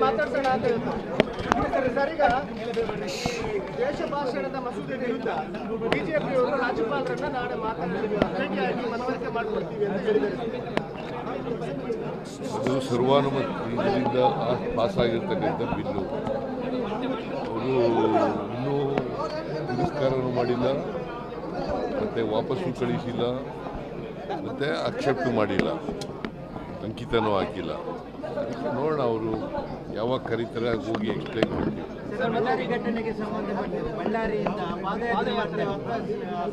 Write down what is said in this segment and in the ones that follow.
ಮಾತಾಡ್ಸೋಣ ಅಂತ ಸರ್, ಈಗ ದೇಶ ಭಾಷಣದ ಮಸೂದೆ ವಿರುದ್ಧ ಬಿಜೆಪಿಯವರು ರಾಜ್ಯಪಾಲರನ್ನ ನಾಳೆ ಭೇಟಿಯಾಗಿ ಮನವರಿಕೆ ಮಾಡಿಕೊಡ್ತೀವಿ ಅಂತ ಹೇಳಿದ್ದಾರೆ. ಅದು ಸರ್ವಾನುಮತದಿಂದ ಪಾಸ್ ಆಗಿರ್ತಕ್ಕಂಥ ಬಿಲ್ಲು. ಅವರು ಇನ್ನೂ ತಿರಸ್ಕಾರನೂ ಮಾಡಿಲ್ಲ, ಮತ್ತು ವಾಪಸ್ಸು ಕಳಿಸಿಲ್ಲ, ಮತ್ತು ಅಕ್ಸೆಪ್ಟ್ ಮಾಡಿಲ್ಲ, ಅಂಕಿತನೂ ಹಾಕಿಲ್ಲ. ನೋಡೋಣ ಅವರು ಯಾವಾಗ ಕರೀತಾರೆ ಹೋಗಿ ಎಕ್ಸ್ಪ್ಲೈನ್ ಮಾಡ್ತೀವಿ. ಬಳ್ಳಾರಿ ಘಟನೆಗೆ ಸಂಬಂಧಪಟ್ಟಂತೆ ಬಳ್ಳಾರಿಯಿಂದ ಪಾದಯಾತ್ರೆ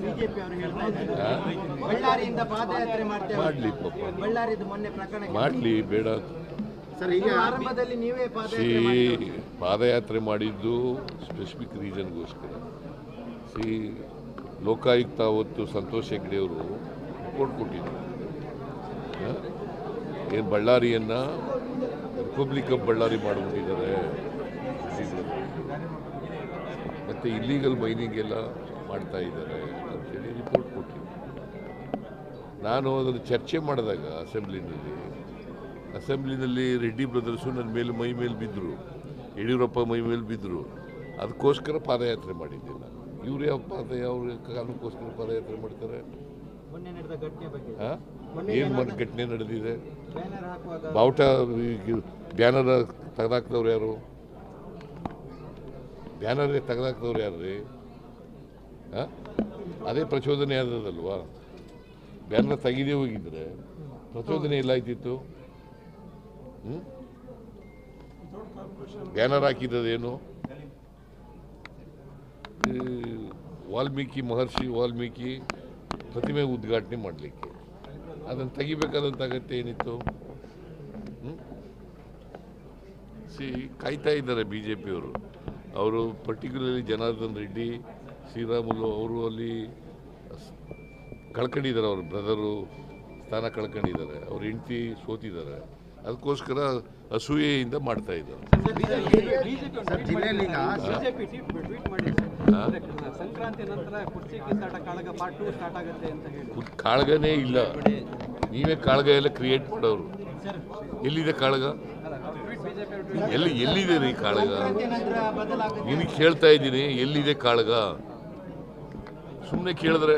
ಬಿಜೆಪಿ ಅವರು ಹೇಳ್ತಾ ಇದ್ದಾರೆ, ಬಳ್ಳಾರಿಯಿಂದ ಪಾದಯಾತ್ರೆ ಮಾಡಲಿ, ಬಳ್ಳಾರಿದು ಮೊನ್ನೆ ಪ್ರಕರಣ ಮಾಡಲಿ, ಬೇಡ ಸರ್. ಈಗ ಆರಂಭದಲ್ಲಿ ನೀವೇ ಪಾದಯಾತ್ರೆ ಮಾಡಿದ್ದು ಸ್ಪೆಸಿಫಿಕ್ ರೀಸನ್ಗೋಸ್ಕರ. ಲೋಕಾಯುಕ್ತ ಅವತ್ತು ಸಂತೋಷ್ ಹೆಗ್ಡೆ ಅವರು ರಿಪೋರ್ಟ್ ಕೊಟ್ಟಿದ್ರು. ಏನು ಬಳ್ಳಾರಿಯನ್ನು ರಿಪಬ್ಲಿಕ್ ಆಫ್ ಬಳ್ಳಾರಿ ಮಾಡಿಬಿಟ್ಟಿದ್ದಾರೆ, ಮತ್ತು ಇಲ್ಲೀಗಲ್ ಮೈನಿಂಗ್ ಎಲ್ಲ ಮಾಡ್ತಾ ಇದ್ದಾರೆ ಅಂತೇಳಿ ರಿಪೋರ್ಟ್ ಕೊಟ್ಟಿದ್ರು. ನಾನು ಅದನ್ನು ಚರ್ಚೆ ಮಾಡಿದಾಗ ಅಸೆಂಬ್ಲಿನಲ್ಲಿ ರೆಡ್ಡಿ ಬ್ರದರ್ಸು ನನ್ನ ಮೇಲೆ ಮೈ ಮೇಲೆ ಬಿದ್ದರು, ಯಡಿಯೂರಪ್ಪ ಮೈ ಮೇಲೆ ಬಿದ್ದರು. ಅದಕ್ಕೋಸ್ಕರ ಪಾದಯಾತ್ರೆ ಮಾಡಿದ್ದೆ ನಾನು. ಇವ್ರು ಯಾವ ಕಾರಣಕ್ಕೋಸ್ಕರ ಪಾದಯಾತ್ರೆ ಮಾಡ್ತಾರೆ? ಏನು ಘಟನೆ ನಡೆದಿದೆ? ಬಾವುಟ ಬ್ಯಾನರ್ ತೆಗೆದಾಕ್ದವ್ರು ಯಾರು? ಬ್ಯಾನರ್ ತೆಗೆದಾಕ್ದವ್ರು ಯಾರು ರೀ? ಅದೇ ಪ್ರಚೋದನೆ ಆದದಲ್ವಾ? ಬ್ಯಾನರ್ ತೆಗೆದೇ ಹೋಗಿದ್ರೆ ಪ್ರಚೋದನೆ ಎಲ್ಲಾಯ್ತಿತ್ತು? ಬ್ಯಾನರ್ ಹಾಕಿದ್ದೇನು? ಮಹರ್ಷಿ ವಾಲ್ಮೀಕಿ ಪ್ರತಿಮೆ ಉದ್ಘಾಟನೆ ಮಾಡಲಿಕ್ಕೆ ಅದನ್ನು ತೆಗಿಬೇಕಾದಂಥ ಅಗತ್ಯ ಏನಿತ್ತು? ಕಾಯ್ತಾ ಇದ್ದಾರೆ ಬಿ ಜೆ ಪಿಯವರು. ಅವರು ಪರ್ಟಿಕ್ಯುಲರ್ಲಿ ಜನಾರ್ದನ್ ರೆಡ್ಡಿ, ಶ್ರೀರಾಮುಲು ಅವರು ಅಲ್ಲಿ ಕಳ್ಕೊಂಡಿದ್ದಾರೆ, ಅವ್ರ ಬ್ರದರು ಸ್ಥಾನ ಕಳ್ಕೊಂಡಿದ್ದಾರೆ, ಅವ್ರ ಹೆಂಡತಿ ಸೋತಿದ್ದಾರೆ. ಅದಕ್ಕೋಸ್ಕರ ಅಸೂಯೆಯಿಂದ ಮಾಡ್ತಾ ಇದ್ದಾರೆ. ಕಾಳಗನೇ ಇಲ್ಲ, ನೀವೇ ಕಾಳಗ ಎಲ್ಲ ಕ್ರಿಯೇಟ್ ಮಾಡೋರು. ಎಲ್ಲಿದೆ ಕಾಳಗ? ಎಲ್ಲಿದೆ ರೀ ಕಾಳಗ? ನಿನಗೆ ಕೇಳ್ತಾ ಇದ್ದೀನಿ, ಎಲ್ಲಿದೆ ಕಾಳಗ? ಸುಮ್ಮನೆ ಕೇಳಿದ್ರೆ